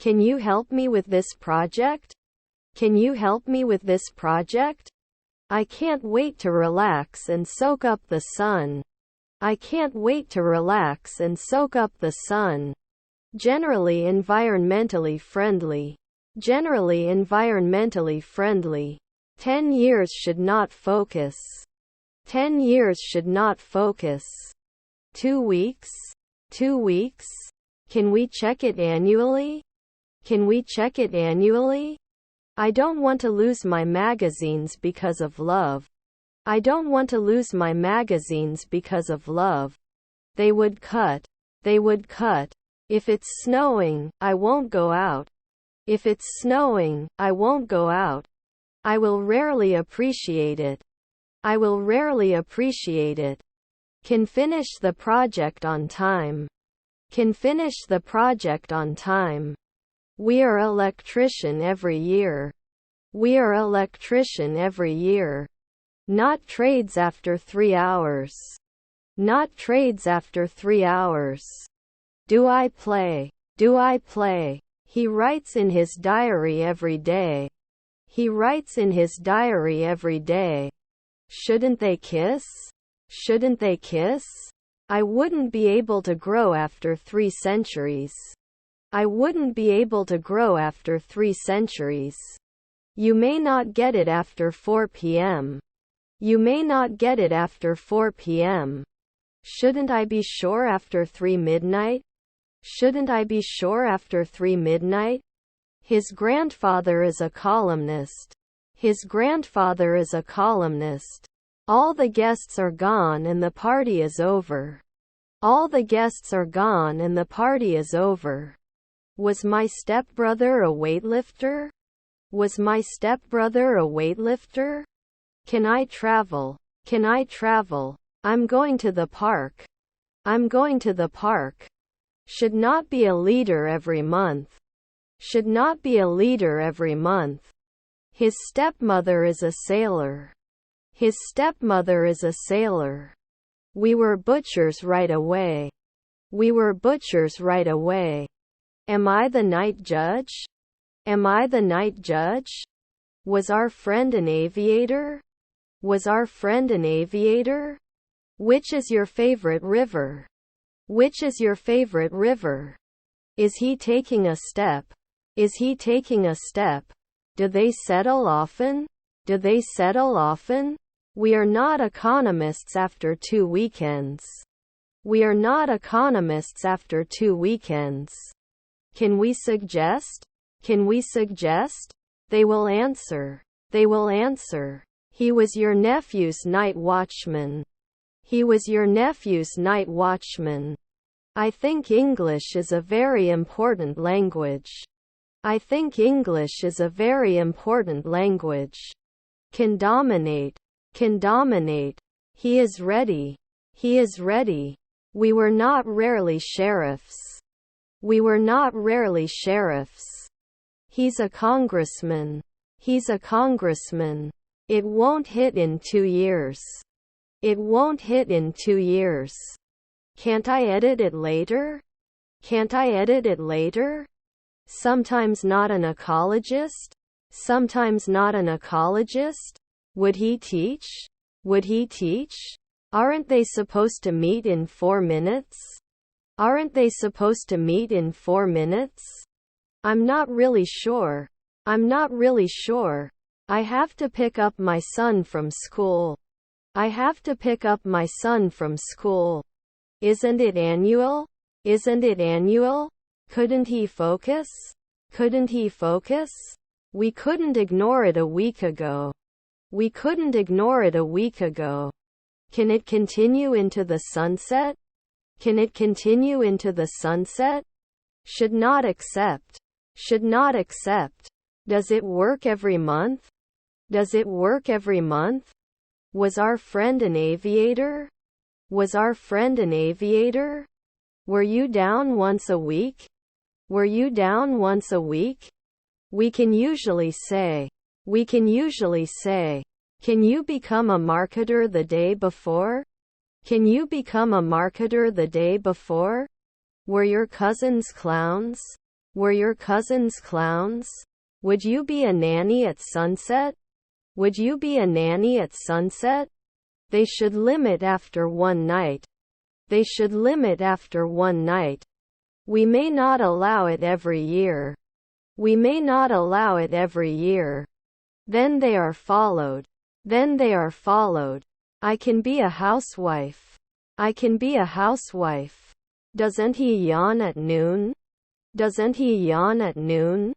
Can you help me with this project? Can you help me with this project? I can't wait to relax and soak up the sun. I can't wait to relax and soak up the sun. Generally environmentally friendly. Generally environmentally friendly. 10 years should not focus. 10 years should not focus. 2 weeks? 2 weeks? Can we check it annually? Can we check it annually? I don't want to lose my magazines because of love. I don't want to lose my magazines because of love. They would cut. They would cut. If it's snowing, I won't go out. If it's snowing, I won't go out. I will rarely appreciate it. I will rarely appreciate it. Can finish the project on time. Can finish the project on time. We are electrician every year. We are electrician every year. Not trades after 3 hours. Not trades after 3 hours. Do I play? Do I play? He writes in his diary every day. He writes in his diary every day. Shouldn't they kiss? Shouldn't they kiss? I wouldn't be able to grow after 3 centuries. I wouldn't be able to grow after 3 centuries. You may not get it after 4 p.m. You may not get it after 4 p.m. Shouldn't I be sure after 3 midnight? Shouldn't I be sure after 3 midnight? His grandfather is a columnist. His grandfather is a columnist. All the guests are gone and the party is over. All the guests are gone and the party is over. Was my stepbrother a weightlifter? Was my stepbrother a weightlifter? Can I travel? Can I travel? I'm going to the park. I'm going to the park. Should not be a leader every month. Should not be a leader every month. His stepmother is a sailor. His stepmother is a sailor. We were butchers right away. We were butchers right away. Am I the night judge? Am I the night judge? Was our friend an aviator? Was our friend an aviator? Which is your favorite river? Which is your favorite river? Is he taking a step? Is he taking a step? Do they settle often? Do they settle often? We are not economists after 2 weekends. We are not economists after 2 weekends. Can we suggest? Can we suggest? They will answer. They will answer. He was your nephew's night watchman. He was your nephew's night watchman. I think English is a very important language. I think English is a very important language. Can dominate. Can dominate. He is ready. He is ready. We were not rarely sheriffs. We were not rarely sheriffs. He's a congressman. He's a congressman. It won't hit in 2 years. It won't hit in 2 years. Can't I edit it later? Can't I edit it later? Sometimes not an ecologist? Sometimes not an ecologist? Would he teach? Would he teach? Aren't they supposed to meet in 4 minutes? Aren't they supposed to meet in 4 minutes? I'm not really sure. I'm not really sure. I have to pick up my son from school. I have to pick up my son from school. Isn't it annual? Isn't it annual? Couldn't he focus? Couldn't he focus? We couldn't ignore it a week ago. We couldn't ignore it a week ago. Can it continue into the sunset? Can it continue into the sunset? Should not accept. Should not accept. Does it work every month? Does it work every month? Was our friend an aviator? Was our friend an aviator? Were you down once a week? Were you down once a week? We can usually say. We can usually say. Can you become a marketer the day before? Can you become a marketer the day before? Were your cousins clowns? Were your cousins clowns? Would you be a nanny at sunset? Would you be a nanny at sunset? They should limit after one night. They should limit after one night. We may not allow it every year. We may not allow it every year. Then they are followed. Then they are followed. I can be a housewife. I can be a housewife. Doesn't he yawn at noon? Doesn't he yawn at noon?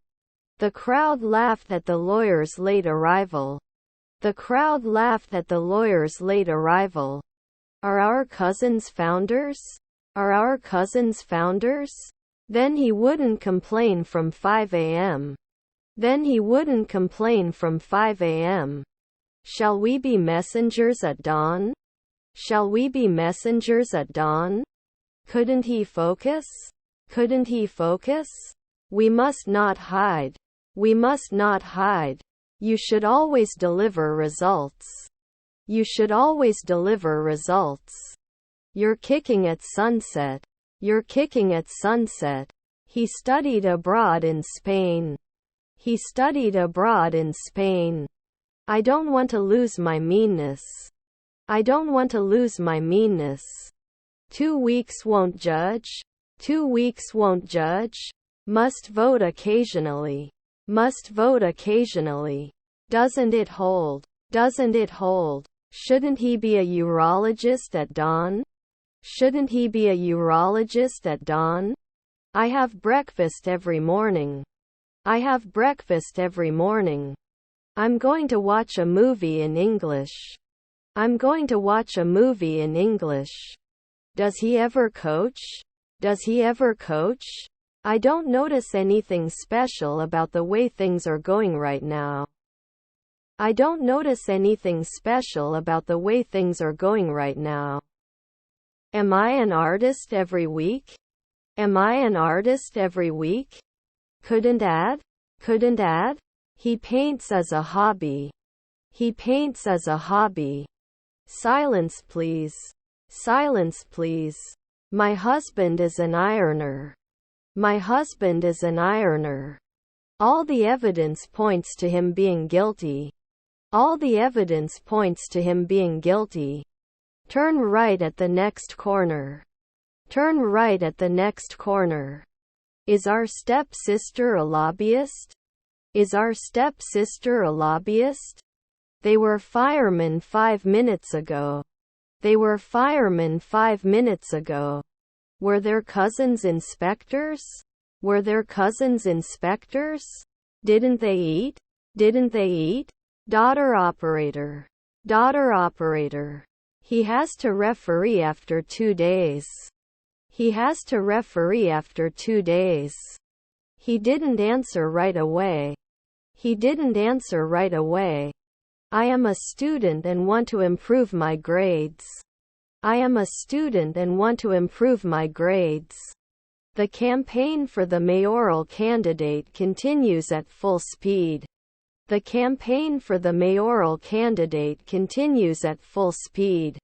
The crowd laughed at the lawyer's late arrival. The crowd laughed at the lawyer's late arrival. Are our cousins founders? Are our cousins founders? Then he wouldn't complain from 5 a.m. Then he wouldn't complain from 5 a.m. Shall we be messengers at dawn? Shall we be messengers at dawn? Couldn't he focus? Couldn't he focus? We must not hide. We must not hide. You should always deliver results. You should always deliver results. You're kicking at sunset. You're kicking at sunset. He studied abroad in Spain. He studied abroad in Spain. I don't want to lose my meanness. I don't want to lose my meanness. 2 weeks won't judge. 2 weeks won't judge. Must vote occasionally. Must vote occasionally. Doesn't it hold? Doesn't it hold? Shouldn't he be a urologist at dawn? Shouldn't he be a urologist at dawn? I have breakfast every morning. I have breakfast every morning. I'm going to watch a movie in English. I'm going to watch a movie in English. Does he ever coach? Does he ever coach? I don't notice anything special about the way things are going right now. I don't notice anything special about the way things are going right now. Am I an artist every week? Am I an artist every week? Couldn't add? Couldn't add? He paints as a hobby. He paints as a hobby. Silence please. Silence please. My husband is an ironer. My husband is an ironer. All the evidence points to him being guilty. All the evidence points to him being guilty. Turn right at the next corner. Turn right at the next corner. Is our stepsister a lobbyist? Is our stepsister a lobbyist? They were firemen 5 minutes ago. They were firemen 5 minutes ago. Were their cousins inspectors? Were their cousins inspectors? Didn't they eat? Didn't they eat? Daughter operator. Daughter operator. He has to referee after 2 days. He has to referee after 2 days. He didn't answer right away. He didn't answer right away. I am a student and want to improve my grades. I am a student and want to improve my grades. The campaign for the mayoral candidate continues at full speed. The campaign for the mayoral candidate continues at full speed.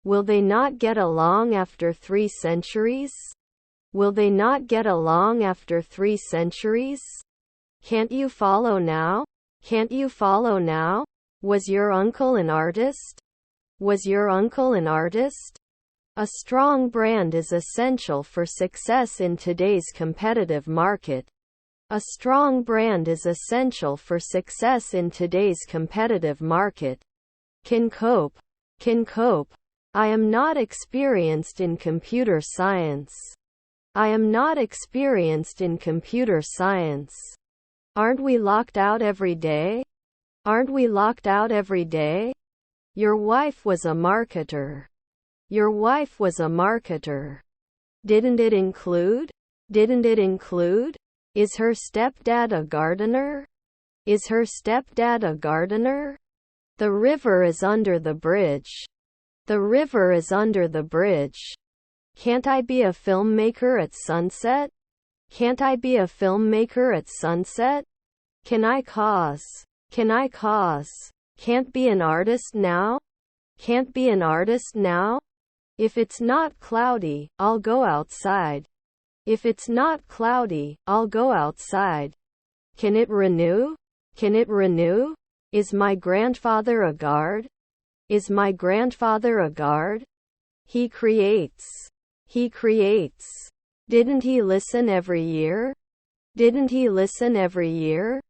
Will they not get along after 3 centuries? Will they not get along after 3 centuries? Can't you follow now? Can't you follow now? Was your uncle an artist? Was your uncle an artist? A strong brand is essential for success in today's competitive market. A strong brand is essential for success in today's competitive market. Can cope. Can cope. I am not experienced in computer science. I am not experienced in computer science. Aren't we locked out every day? Aren't we locked out every day? Your wife was a marketer. Your wife was a marketer. Didn't it include? Didn't it include? Is her stepdad a gardener? Is her stepdad a gardener? The river is under the bridge. The river is under the bridge. Can't I be a filmmaker at sunset? Can't I be a filmmaker at sunset? Can I cause? Can I cause? Can't be an artist now? Can't be an artist now? If it's not cloudy, I'll go outside. If it's not cloudy, I'll go outside. Can it renew? Can it renew? Is my grandfather a guard? Is my grandfather a guard? He creates. He creates. Didn't he listen every year? Didn't he listen every year?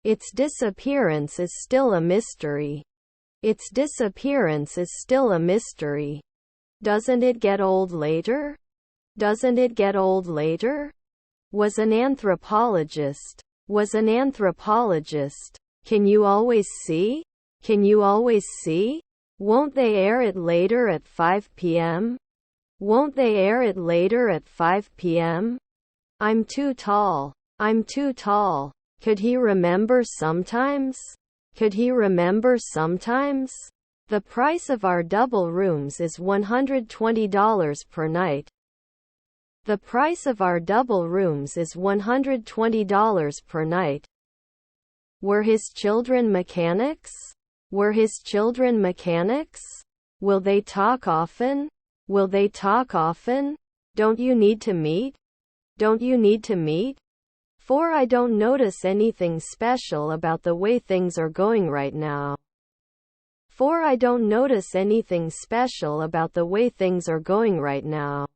Its disappearance is still a mystery. Its disappearance is still a mystery. Doesn't it get old later? Doesn't it get old later? Was an anthropologist. Was an anthropologist. Can you always see? Can you always see? Won't they air it later at 5 p.m.? Won't they air it later at 5 p.m.? I'm too tall. I'm too tall. Could he remember sometimes? Could he remember sometimes? The price of our double rooms is $120 per night. The price of our double rooms is $120 per night. Were his children mechanics? Were his children mechanics? Will they talk often? Will they talk often? Don't you need to meet? Don't you need to meet? For I don't notice anything special about the way things are going right now. For I don't notice anything special about the way things are going right now.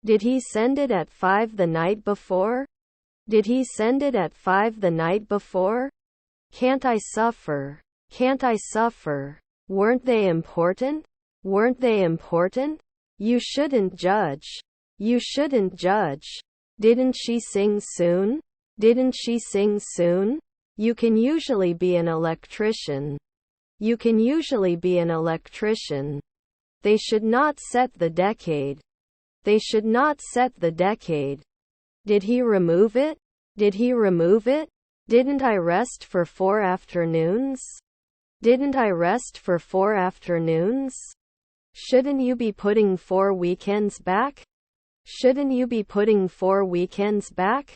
Did he send it at 5 the night before? Did he send it at 5 the night before? Can't I suffer? Can't I suffer? Weren't they important? Weren't they important? You shouldn't judge. You shouldn't judge. Didn't she sing soon? Didn't she sing soon? You can usually be an electrician. You can usually be an electrician. They should not set the decade. They should not set the decade. Did he remove it? Did he remove it? Didn't I rest for 4 afternoons? Didn't I rest for 4 afternoons? Shouldn't you be putting 4 weekends back? Shouldn't you be putting 4 weekends back?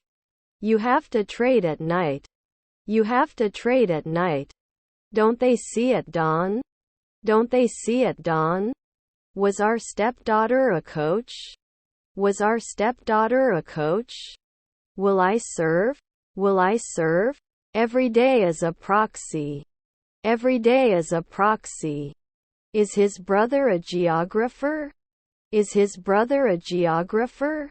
You have to trade at night. You have to trade at night. Don't they see at dawn? Don't they see at dawn? Was our stepdaughter a coach? Was our stepdaughter a coach? Will I serve? Will I serve? Every day as a proxy. Every day as a proxy. Is his brother a geographer? Is his brother a geographer?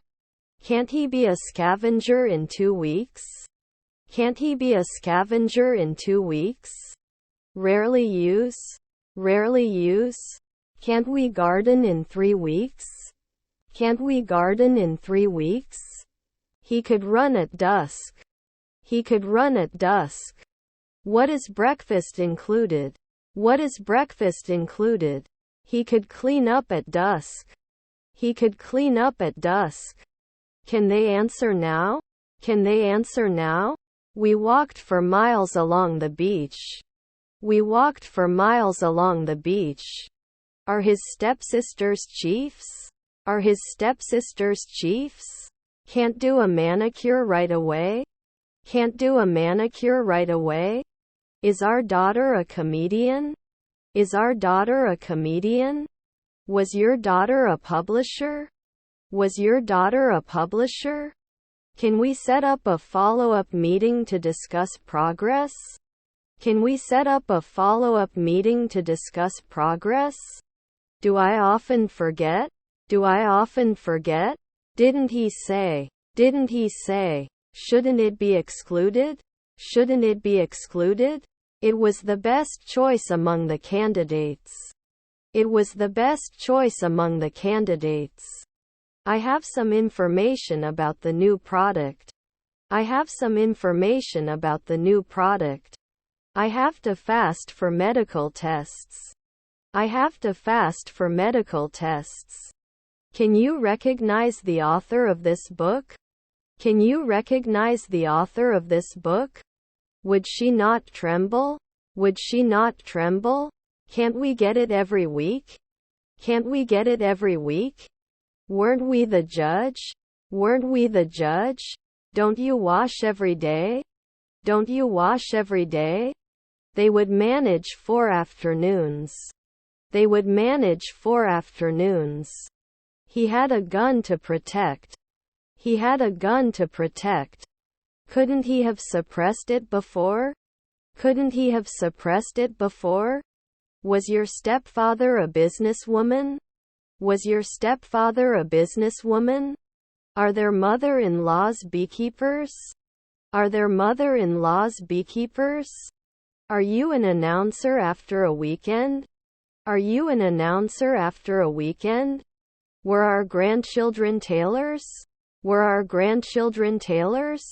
Can't he be a scavenger in 2 weeks? Can't he be a scavenger in 2 weeks? Rarely use. Rarely use. Can't we garden in 3 weeks? Can't we garden in 3 weeks? He could run at dusk. He could run at dusk. What is breakfast included? What is breakfast included? He could clean up at dusk. He could clean up at dusk. Can they answer now? Can they answer now? We walked for miles along the beach. We walked for miles along the beach. Are his stepsisters chiefs? Are his stepsisters chiefs? Can't do a manicure right away? Can't do a manicure right away? Is our daughter a comedian? Is our daughter a comedian? Was your daughter a publisher? Was your daughter a publisher? Can we set up a follow-up meeting to discuss progress? Can we set up a follow-up meeting to discuss progress? Do I often forget? Do I often forget? Didn't he say? Didn't he say? Shouldn't it be excluded? Shouldn't it be excluded? It was the best choice among the candidates. It was the best choice among the candidates. I have some information about the new product. I have some information about the new product. I have to fast for medical tests. I have to fast for medical tests. Can you recognize the author of this book? Can you recognize the author of this book? Would she not tremble? Would she not tremble? Can't we get it every week? Can't we get it every week? Weren't we the judge? Weren't we the judge? Don't you wash every day? Don't you wash every day? They would manage 4 afternoons. They would manage 4 afternoons. He had a gun to protect. He had a gun to protect. Couldn't he have suppressed it before? Couldn't he have suppressed it before? Was your stepfather a businesswoman? Was your stepfather a businesswoman? Are their mother-in-laws beekeepers? Are their mother-in-laws beekeepers? Are you an announcer after a weekend? Are you an announcer after a weekend? Were our grandchildren tailors? Were our grandchildren tailors?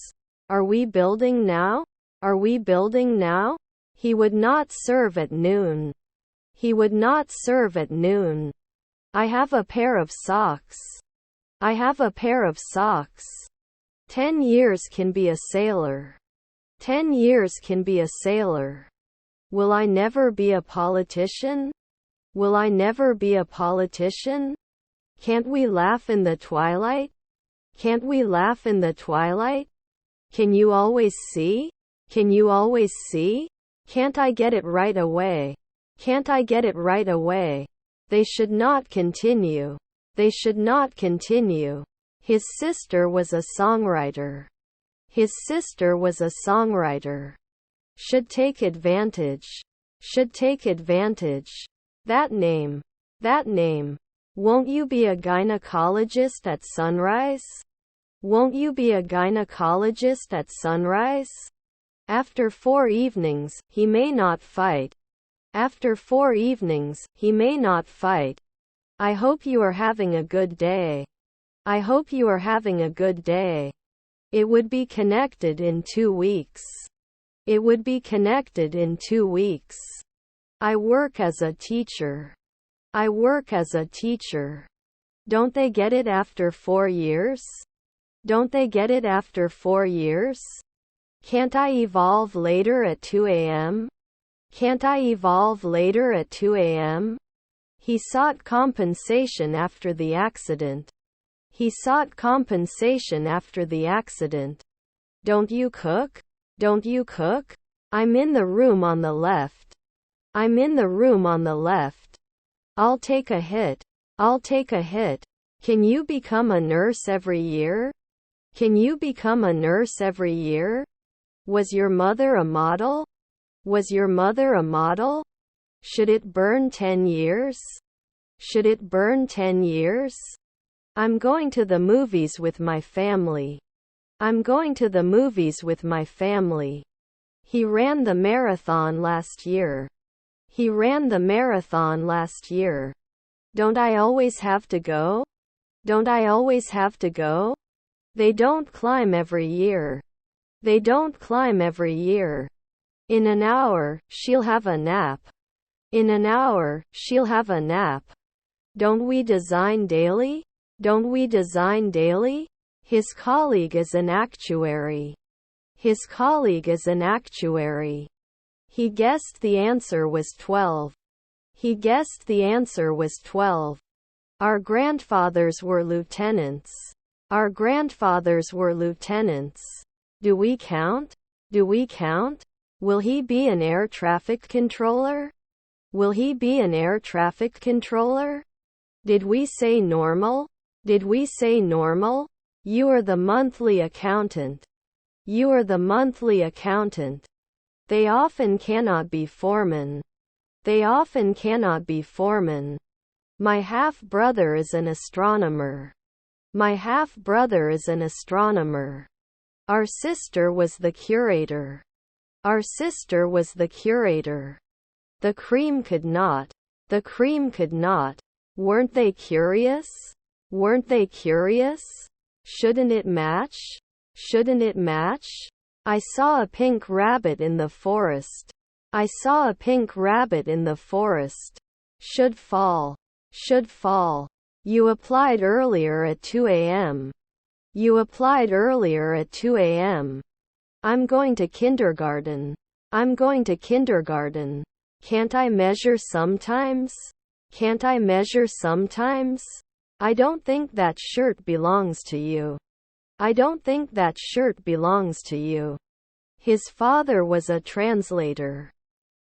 Are we building now? Are we building now? He would not serve at noon. He would not serve at noon. I have a pair of socks. I have a pair of socks. 10 years can be a sailor. 10 years can be a sailor. Will I never be a politician? Will I never be a politician? Can't we laugh in the twilight? Can't we laugh in the twilight? Can you always see? Can you always see? Can't I get it right away? Can't I get it right away? They should not continue. They should not continue. His sister was a songwriter. His sister was a songwriter. Should take advantage. Should take advantage. That name. That name. Won't you be a gynecologist at sunrise? Won't you be a gynecologist at sunrise? After 4 evenings, he may not fight. After 4 evenings, he may not fight. I hope you are having a good day. I hope you are having a good day. It would be connected in 2 weeks. It would be connected in 2 weeks. I work as a teacher. I work as a teacher. Don't they get it after 4 years? Don't they get it after 4 years? Can't I evolve later at 2 a.m.? Can't I evolve later at 2 a.m.? He sought compensation after the accident. He sought compensation after the accident. Don't you cook? Don't you cook? I'm in the room on the left. I'm in the room on the left. I'll take a hit. I'll take a hit. Can you become a nurse every year? Can you become a nurse every year? Was your mother a model? Was your mother a model? Should it burn 10 years? Should it burn 10 years? I'm going to the movies with my family. I'm going to the movies with my family. He ran the marathon last year. He ran the marathon last year. Don't I always have to go? Don't I always have to go? They don't climb every year. They don't climb every year. In an hour, she'll have a nap. In an hour, she'll have a nap. Don't we design daily? Don't we design daily? His colleague is an actuary. His colleague is an actuary. He guessed the answer was 12. He guessed the answer was 12. Our grandfathers were lieutenants. Our grandfathers were lieutenants. Do we count? Do we count? Will he be an air traffic controller? Will he be an air traffic controller? Did we say normal? Did we say normal? You are the monthly accountant. You are the monthly accountant. They often cannot be foreman. They often cannot be foreman. My half-brother is an astronomer. My half-brother is an astronomer. Our sister was the curator. Our sister was the curator. The cream could not. The cream could not. Weren't they curious? Weren't they curious? Shouldn't it match? Shouldn't it match? I saw a pink rabbit in the forest. I saw a pink rabbit in the forest. Should fall. Should fall. You applied earlier at 2 a.m. You applied earlier at 2 a.m. I'm going to kindergarten. I'm going to kindergarten. Can't I measure sometimes? Can't I measure sometimes? I don't think that shirt belongs to you. I don't think that shirt belongs to you. His father was a translator.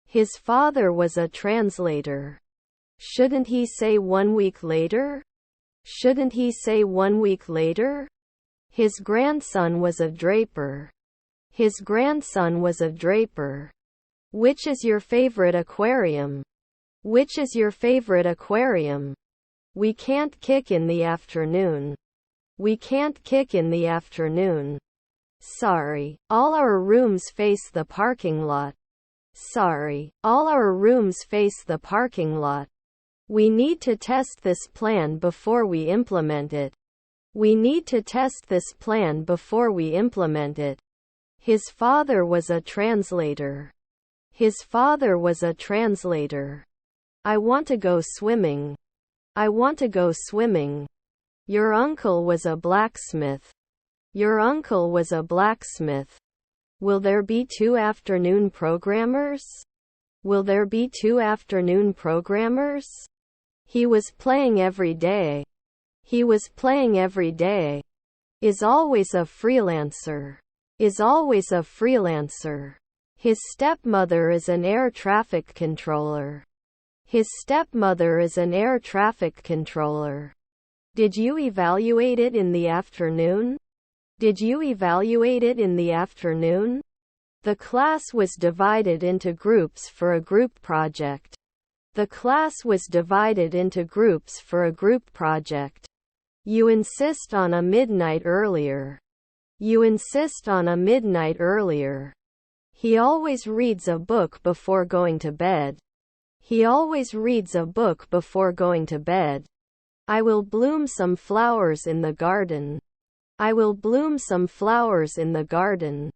His father was a translator. Shouldn't he say 1 week later? Shouldn't he say 1 week later? His grandson was a draper. His grandson was a draper. Which is your favorite aquarium? Which is your favorite aquarium? We can't kick in the afternoon. We can't kick in the afternoon. Sorry, all our rooms face the parking lot. Sorry, all our rooms face the parking lot. We need to test this plan before we implement it. We need to test this plan before we implement it. His father was a translator. His father was a translator. I want to go swimming. I want to go swimming. Your uncle was a blacksmith. Your uncle was a blacksmith. Will there be 2 afternoon programmers? Will there be 2 afternoon programmers? He was playing every day. He was playing every day. Is always a freelancer. Is always a freelancer. His stepmother is an air traffic controller. His stepmother is an air traffic controller. Did you evaluate it in the afternoon? Did you evaluate it in the afternoon? The class was divided into groups for a group project. The class was divided into groups for a group project. You insist on a midnight earlier. You insist on a midnight earlier. He always reads a book before going to bed. He always reads a book before going to bed. I will bloom some flowers in the garden. I will bloom some flowers in the garden.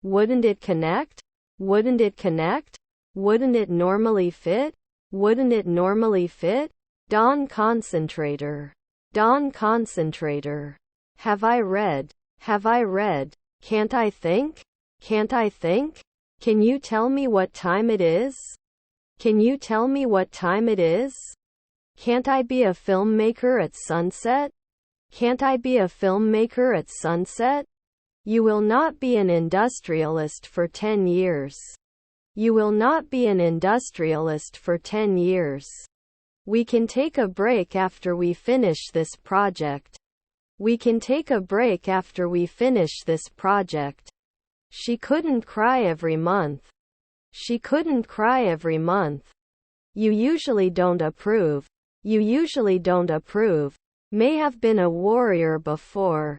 Wouldn't it connect? Wouldn't it connect? Wouldn't it normally fit? Wouldn't it normally fit? Dawn concentrator. Dawn concentrator. Have I read? Have I read? Can't I think? Can't I think? Can you tell me what time it is? Can you tell me what time it is? Can't I be a filmmaker at sunset? Can't I be a filmmaker at sunset? You will not be an industrialist for 10 years. You will not be an industrialist for 10 years. We can take a break after we finish this project. We can take a break after we finish this project. She couldn't cry every month. She couldn't cry every month. You usually don't approve. You usually don't approve. May have been a warrior before.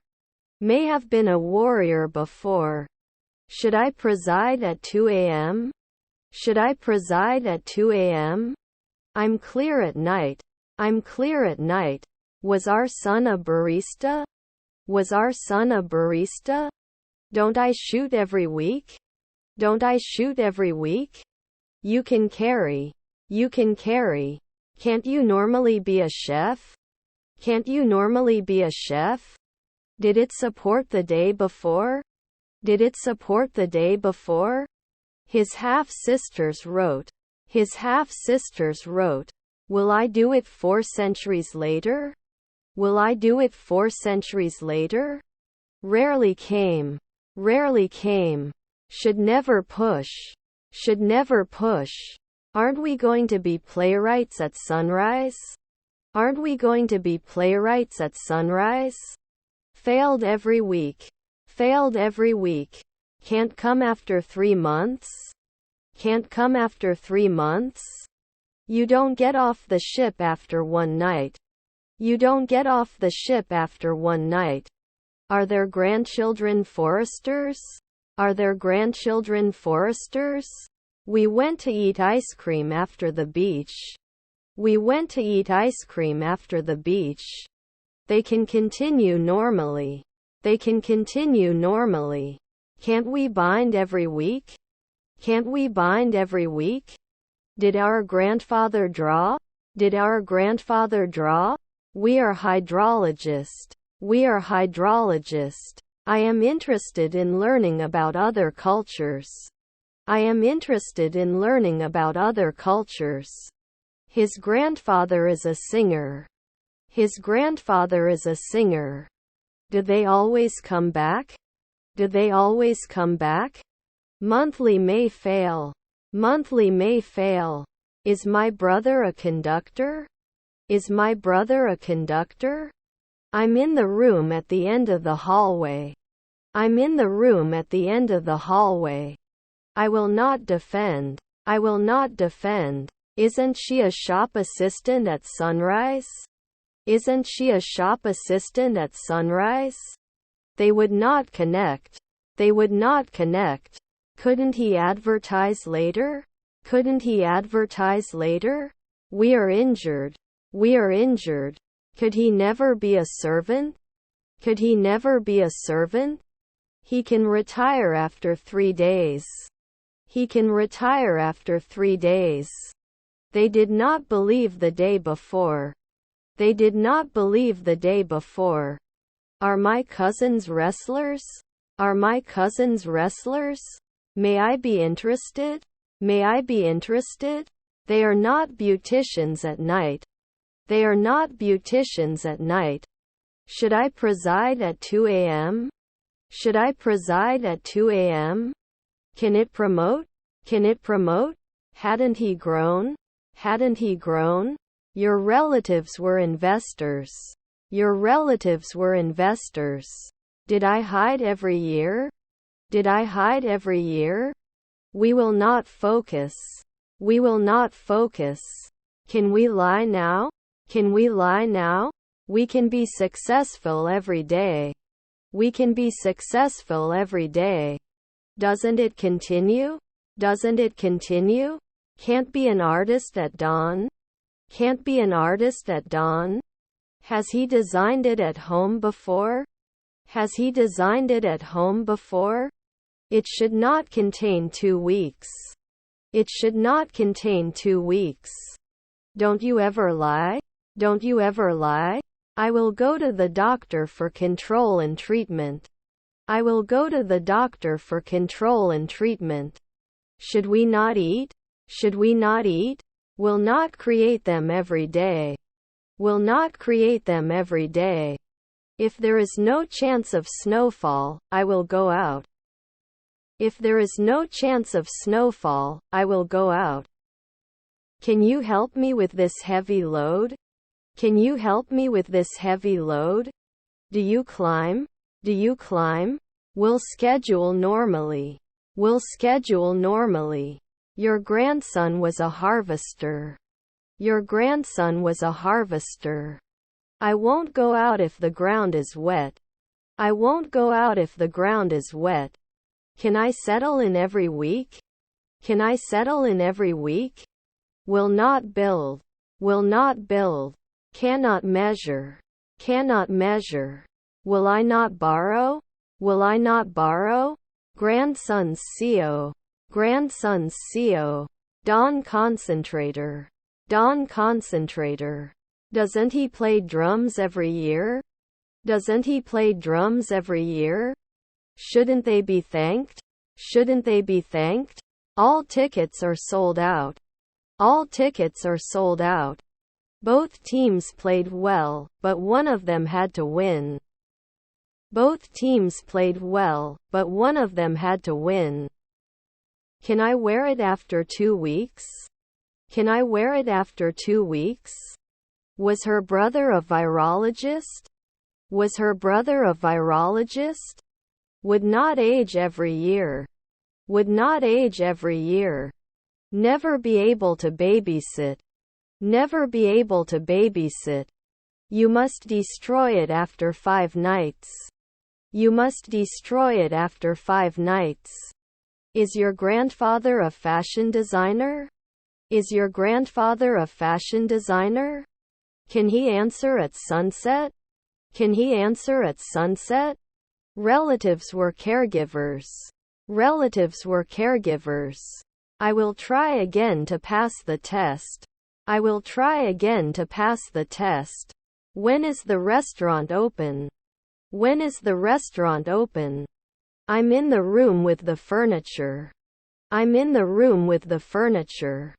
May have been a warrior before. Should I preside at 2 a.m.? Should I preside at 2 a.m.? I'm clear at night. I'm clear at night. Was our son a barista? Was our son a barista? Don't I shoot every week? Don't I shoot every week? You can carry. You can carry. Can't you normally be a chef? Can't you normally be a chef? Did it support the day before? Did it support the day before? His half-sisters wrote. His half-sisters wrote. Will I do it 4 centuries later? Will I do it 4 centuries later? Rarely came. Rarely came. Should never push. Should never push. Aren't we going to be playwrights at sunrise? Aren't we going to be playwrights at sunrise? Failed every week. Failed every week. Can't come after 3 months? Can't come after 3 months? You don't get off the ship after one night. You don't get off the ship after one night. Are there grandchildren foresters? Are there grandchildren foresters? We went to eat ice cream after the beach. We went to eat ice cream after the beach. They can continue normally. They can continue normally. Can't we bind every week? Can't we bind every week? Did our grandfather draw? Did our grandfather draw? We are hydrologist. We are hydrologist. I am interested in learning about other cultures. I am interested in learning about other cultures. His grandfather is a singer. His grandfather is a singer. Do they always come back? Do they always come back? Monthly may fail. Monthly may fail. Is my brother a conductor? Is my brother a conductor? I'm in the room at the end of the hallway. I'm in the room at the end of the hallway. I will not defend. I will not defend. Isn't she a shop assistant at Sunrise? Isn't she a shop assistant at Sunrise? They would not connect. They would not connect. Couldn't he advertise later? Couldn't he advertise later? We are injured. We are injured. Could he never be a servant? Could he never be a servant? He can retire after 3 days. He can retire after 3 days. They did not believe the day before. They did not believe the day before. Are my cousins wrestlers? Are my cousins wrestlers? May I be interested? May I be interested? They are not beauticians at night. They are not beauticians at night. Should I preside at 2 a.m.? Should I preside at 2 a.m.? Can it promote? Can it promote? Hadn't he grown? Hadn't he grown? Your relatives were investors. Your relatives were investors. Did I hide every year? Did I hide every year? We will not focus. We will not focus. Can we lie now? Can we lie now? We can be successful every day. We can be successful every day. Doesn't it continue? Doesn't it continue? Can't be an artist at dawn. Can't be an artist at dawn. Has he designed it at home before? Has he designed it at home before? It should not contain 2 weeks. It should not contain 2 weeks. Don't you ever lie? Don't you ever lie? I will go to the doctor for control and treatment. I will go to the doctor for control and treatment. Should we not eat? Should we not eat? Will not create them every day. Will not create them every day. If there is no chance of snowfall, I will go out. If there is no chance of snowfall, I will go out. Can you help me with this heavy load? Can you help me with this heavy load? Do you climb? Do you climb? We'll schedule normally. We'll schedule normally. Your grandson was a harvester. Your grandson was a harvester. I won't go out if the ground is wet. I won't go out if the ground is wet. Can I settle in every week? Can I settle in every week? Will not build. Will not build. Cannot measure. Cannot measure. Will I not borrow? Will I not borrow? Grandson's CO. Grandson's CO. Don concentrator. Don concentrator. Doesn't he play drums every year? Doesn't he play drums every year? Shouldn't they be thanked? Shouldn't they be thanked? All tickets are sold out. All tickets are sold out. Both teams played well, but one of them had to win. Both teams played well, but one of them had to win. Can I wear it after 2 weeks? Can I wear it after 2 weeks? Was her brother a virologist? Was her brother a virologist? Would not age every year. Would not age every year. Never be able to babysit. Never be able to babysit. You must destroy it after 5 nights. You must destroy it after 5 nights. Is your grandfather a fashion designer? Is your grandfather a fashion designer? Can he answer at sunset? Can he answer at sunset? Relatives were caregivers. Relatives were caregivers. I will try again to pass the test. I will try again to pass the test. When is the restaurant open? When is the restaurant open? I'm in the room with the furniture. I'm in the room with the furniture.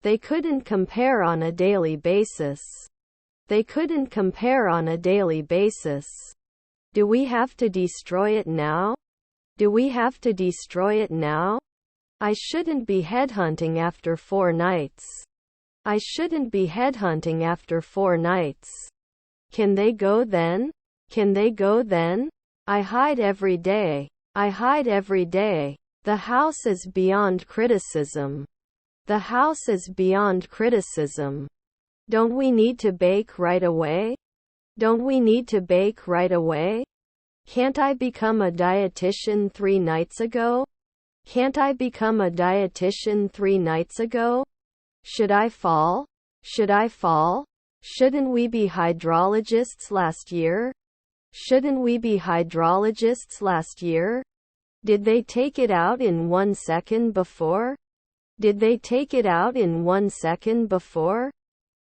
They couldn't compare on a daily basis. They couldn't compare on a daily basis. Do we have to destroy it now? Do we have to destroy it now? I shouldn't be headhunting after 4 nights. I shouldn't be headhunting after 4 nights. Can they go then? Can they go then? I hide every day. I hide every day. The house is beyond criticism. The house is beyond criticism. Don't we need to bake right away? Don't we need to bake right away? Can't I become a dietitian 3 nights ago? Can't I become a dietitian 3 nights ago? Should I fall? Should I fall? Shouldn't we be hydrologists last year? Shouldn't we be hydrologists last year? Did they take it out in 1 second before? Did they take it out in 1 second before?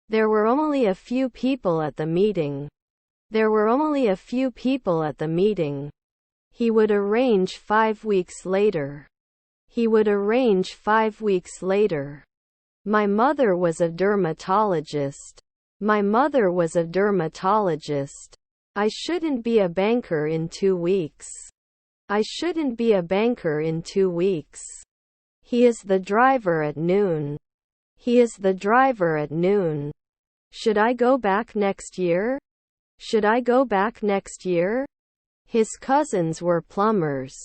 There were only a few people at the meeting. There were only a few people at the meeting. He would arrange 5 weeks later. He would arrange 5 weeks later. My mother was a dermatologist. My mother was a dermatologist. I shouldn't be a banker in 2 weeks. I shouldn't be a banker in 2 weeks. He is the driver at noon. He is the driver at noon. Should I go back next year? Should I go back next year? His cousins were plumbers.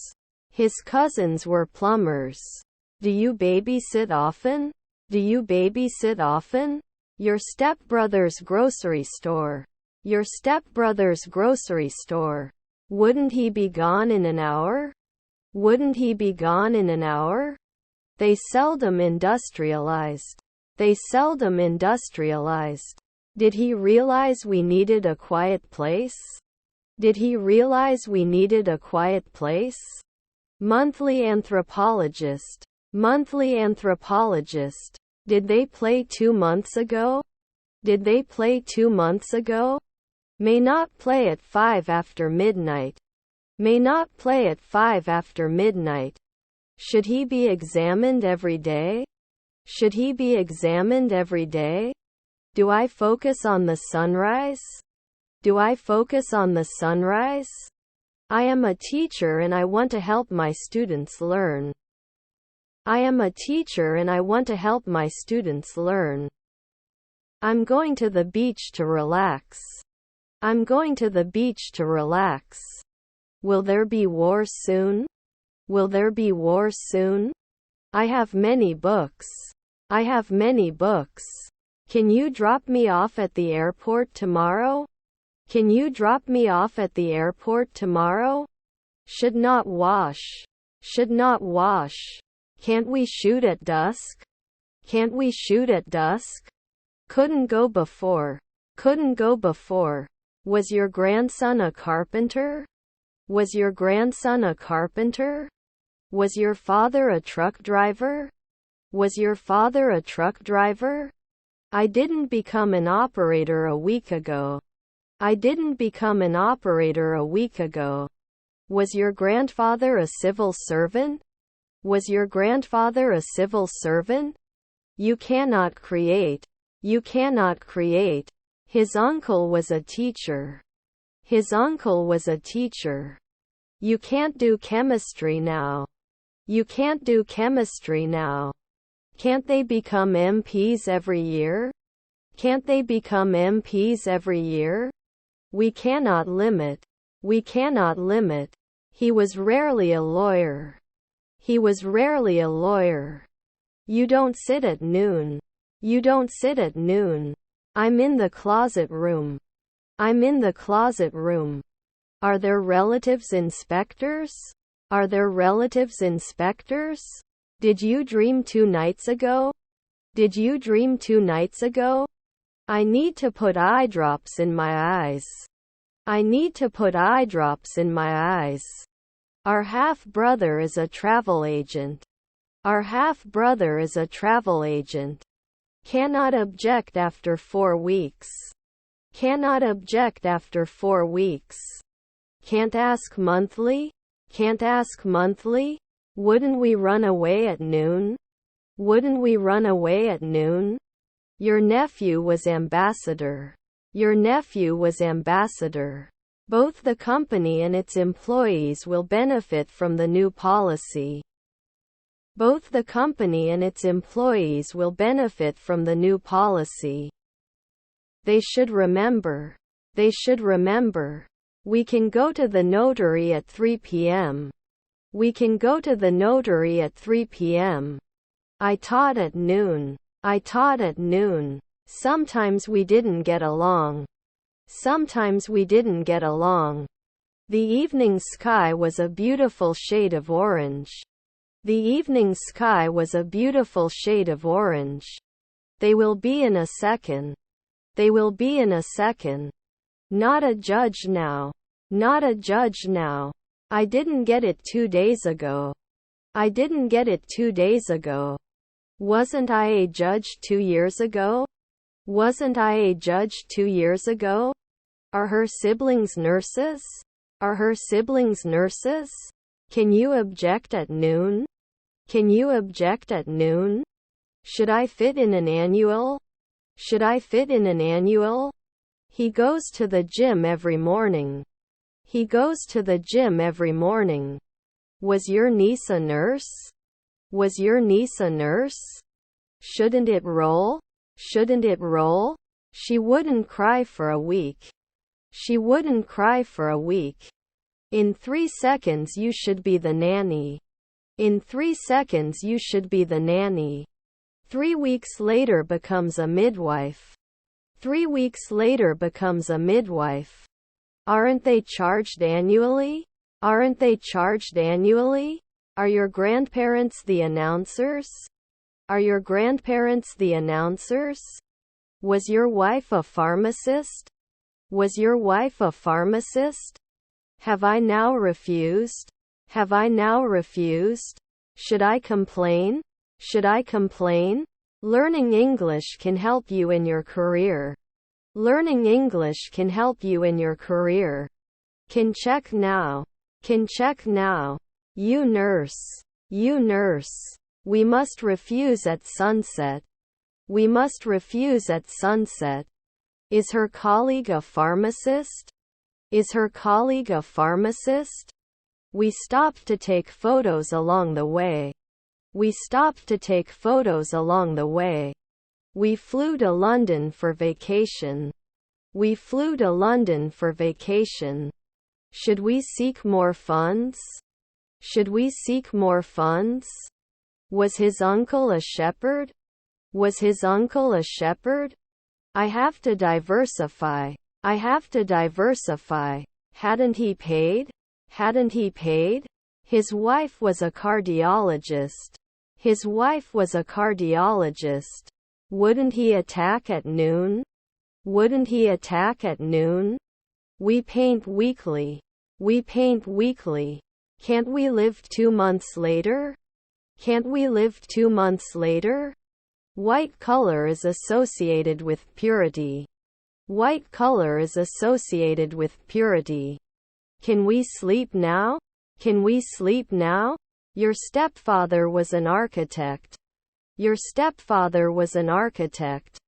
His cousins were plumbers. Do you babysit often? Do you babysit often? Your stepbrother's grocery store. Your stepbrother's grocery store. Wouldn't he be gone in an hour? Wouldn't he be gone in an hour? They seldom industrialized. They seldom industrialized. Did he realize we needed a quiet place? Did he realize we needed a quiet place? Monthly anthropologist. Monthly anthropologist. Did they play 2 months ago? Did they play 2 months ago? May not play at 5 after midnight. May not play at 5 after midnight. Should he be examined every day? Should he be examined every day? Do I focus on the sunrise? Do I focus on the sunrise? I am a teacher and I want to help my students learn. I am a teacher and I want to help my students learn. I'm going to the beach to relax. I'm going to the beach to relax. Will there be war soon? Will there be war soon? I have many books. I have many books. Can you drop me off at the airport tomorrow? Can you drop me off at the airport tomorrow? Should not wash. Should not wash. Can't we shoot at dusk? Can't we shoot at dusk? Couldn't go before. Couldn't go before. Was your grandson a carpenter? Was your grandson a carpenter? Was your father a truck driver? Was your father a truck driver? I didn't become an operator a week ago. I didn't become an operator a week ago. Was your grandfather a civil servant? Was your grandfather a civil servant? You cannot create. You cannot create. His uncle was a teacher. His uncle was a teacher. You can't do chemistry now. You can't do chemistry now. Can't they become MPs every year? Can't they become MPs every year? We cannot limit. We cannot limit. He was rarely a lawyer. He was rarely a lawyer. You don't sit at noon. You don't sit at noon. I'm in the closet room. I'm in the closet room. Are there relatives inspectors? Are there relatives inspectors? Did you dream 2 nights ago? Did you dream 2 nights ago? I need to put eye drops in my eyes. I need to put eye drops in my eyes. Our half-brother is a travel agent. Our half-brother is a travel agent. Cannot object after 4 weeks. Cannot object after 4 weeks. Can't ask monthly? Can't ask monthly? Wouldn't we run away at noon? Wouldn't we run away at noon? Your nephew was ambassador. Your nephew was ambassador. Both the company and its employees will benefit from the new policy. Both the company and its employees will benefit from the new policy. They should remember. They should remember. We can go to the notary at 3 p.m. We can go to the notary at 3 p.m. I taught at noon. I taught at noon. Sometimes we didn't get along. Sometimes we didn't get along. The evening sky was a beautiful shade of orange. The evening sky was a beautiful shade of orange. They will be in a second. They will be in a second. Not a judge now. Not a judge now. I didn't get it 2 days ago. I didn't get it 2 days ago. Wasn't I a judge 2 years ago? Wasn't I a judge 2 years ago? Are her siblings nurses? Are her siblings nurses? Can you object at noon? Can you object at noon? Should I fit in an annual? Should I fit in an annual? He goes to the gym every morning. He goes to the gym every morning. Was your niece a nurse? Was your niece a nurse? Shouldn't it roll? Shouldn't it roll? She wouldn't cry for a week. She wouldn't cry for a week. In 3 seconds you should be the nanny. In 3 seconds you should be the nanny. 3 weeks later becomes a midwife. 3 weeks later becomes a midwife. Aren't they charged annually? Aren't they charged annually? Are your grandparents the announcers? Are your grandparents the announcers? Was your wife a pharmacist? Was your wife a pharmacist? Have I now refused? Have I now refused? Should I complain? Should I complain? Learning English can help you in your career. Learning English can help you in your career. Can check now. Can check now. You nurse. You nurse. We must refuse at sunset. We must refuse at sunset. Is her colleague a pharmacist? Is her colleague a pharmacist? We stopped to take photos along the way. We stopped to take photos along the way. We flew to London for vacation. We flew to London for vacation. Should we seek more funds? Should we seek more funds? Was his uncle a shepherd? Was his uncle a shepherd? I have to diversify. I have to diversify. Hadn't he paid? Hadn't he paid? His wife was a cardiologist. His wife was a cardiologist. Wouldn't he attack at noon? Wouldn't he attack at noon? We paint weekly. We paint weekly. Can't we live 2 months later? Can't we live 2 months later? White color is associated with purity. White color is associated with purity. Can we sleep now? Can we sleep now? Your stepfather was an architect. Your stepfather was an architect.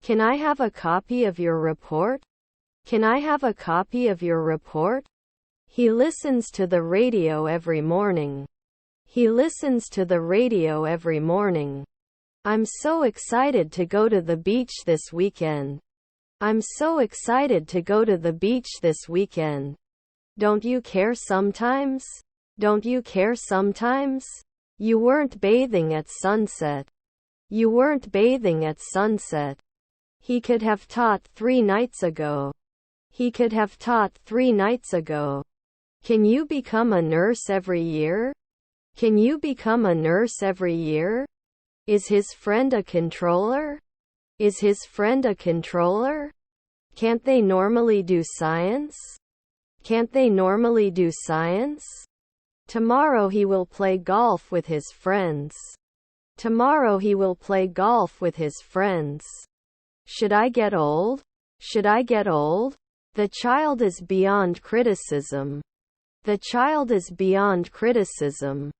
Can I have a copy of your report? Can I have a copy of your report? He listens to the radio every morning. He listens to the radio every morning. I'm so excited to go to the beach this weekend. I'm so excited to go to the beach this weekend. Don't you care sometimes? Don't you care sometimes? You weren't bathing at sunset. You weren't bathing at sunset. He could have taught 3 nights ago. He could have taught 3 nights ago. Can you become a nurse every year? Can you become a nurse every year? Is his friend a controller? Is his friend a controller? Can't they normally do science? Can't they normally do science? Tomorrow he will play golf with his friends. Tomorrow he will play golf with his friends. Should I get old? Should I get old? The child is beyond criticism. The child is beyond criticism.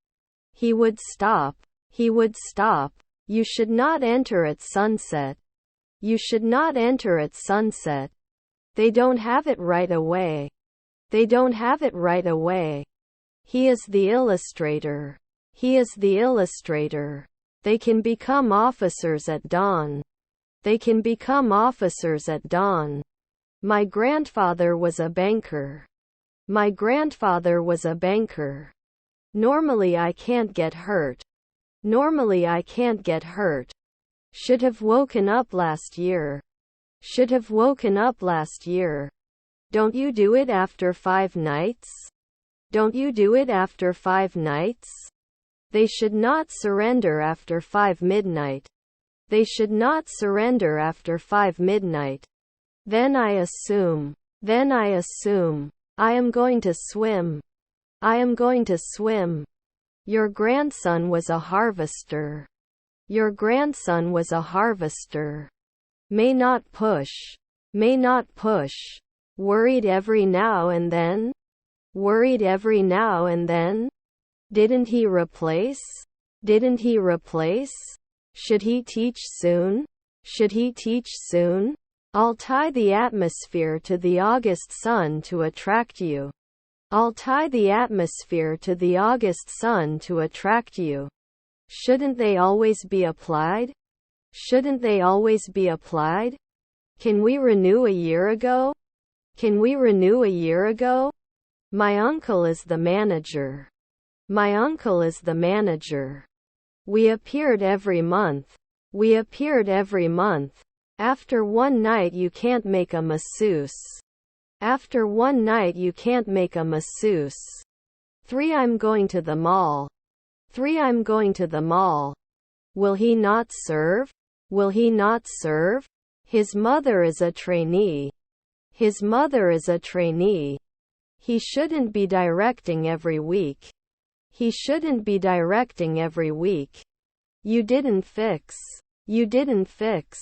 He would stop. He would stop. You should not enter at sunset. You should not enter at sunset. They don't have it right away. They don't have it right away. He is the illustrator. He is the illustrator. They can become officers at dawn. They can become officers at dawn. My grandfather was a banker. My grandfather was a banker. Normally I can't get hurt. Normally I can't get hurt. Should have woken up last year. Should have woken up last year. Don't you do it after 5 nights? Don't you do it after 5 nights? They should not surrender after 5 midnight. They should not surrender after 5 midnight. Then I assume. Then I assume. I am going to swim. I am going to swim. Your grandson was a harvester. Your grandson was a harvester. May not push. May not push. Worried every now and then? Worried every now and then? Didn't he replace? Didn't he replace? Should he teach soon? Should he teach soon? I'll tie the atmosphere to the August sun to attract you. I'll tie the atmosphere to the August sun to attract you. Shouldn't they always be applied? Shouldn't they always be applied? Can we renew a year ago? Can we renew a year ago? My uncle is the manager. My uncle is the manager. We appeared every month. We appeared every month. After one night you can't make a masseuse. After one night you can't make a masseuse. 3 I'm going to the mall. 3 I'm going to the mall. Will he not serve? Will he not serve? His mother is a trainee. His mother is a trainee. He shouldn't be directing every week. He shouldn't be directing every week. You didn't fix. You didn't fix.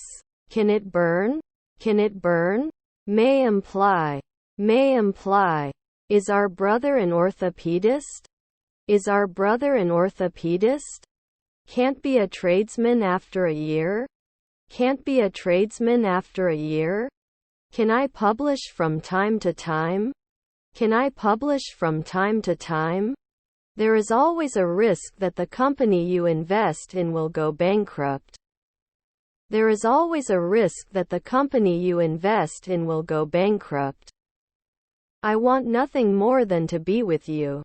Can it burn? Can it burn? May imply. May imply. Is our brother an orthopedist? Is our brother an orthopedist? Can't be a tradesman after a year? Can't be a tradesman after a year? Can I publish from time to time? Can I publish from time to time? There is always a risk that the company you invest in will go bankrupt. There is always a risk that the company you invest in will go bankrupt. I want nothing more than to be with you.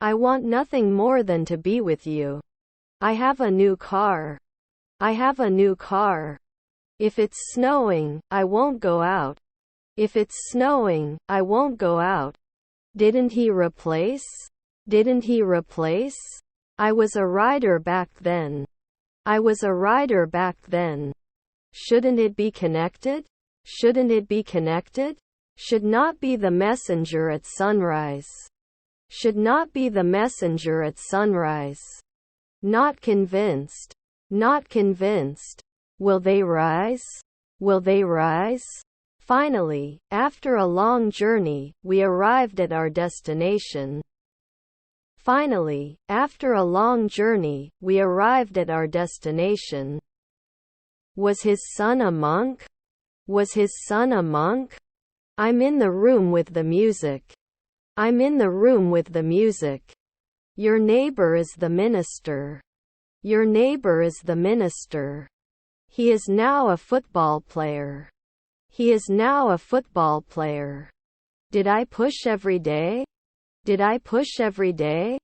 I want nothing more than to be with you. I have a new car. I have a new car. If it's snowing, I won't go out. If it's snowing, I won't go out. Didn't he replace? Didn't he replace? I was a rider back then. I was a rider back then. Shouldn't it be connected? Shouldn't it be connected? Should not be the messenger at sunrise. Should not be the messenger at sunrise. Not convinced. Not convinced. Will they rise? Will they rise? Finally, after a long journey, we arrived at our destination. Finally, after a long journey, we arrived at our destination. Was his son a monk? Was his son a monk? I'm in the room with the music. I'm in the room with the music. Your neighbor is the minister. Your neighbor is the minister. He is now a football player. He is now a football player. Did I push every day? Did I push every day?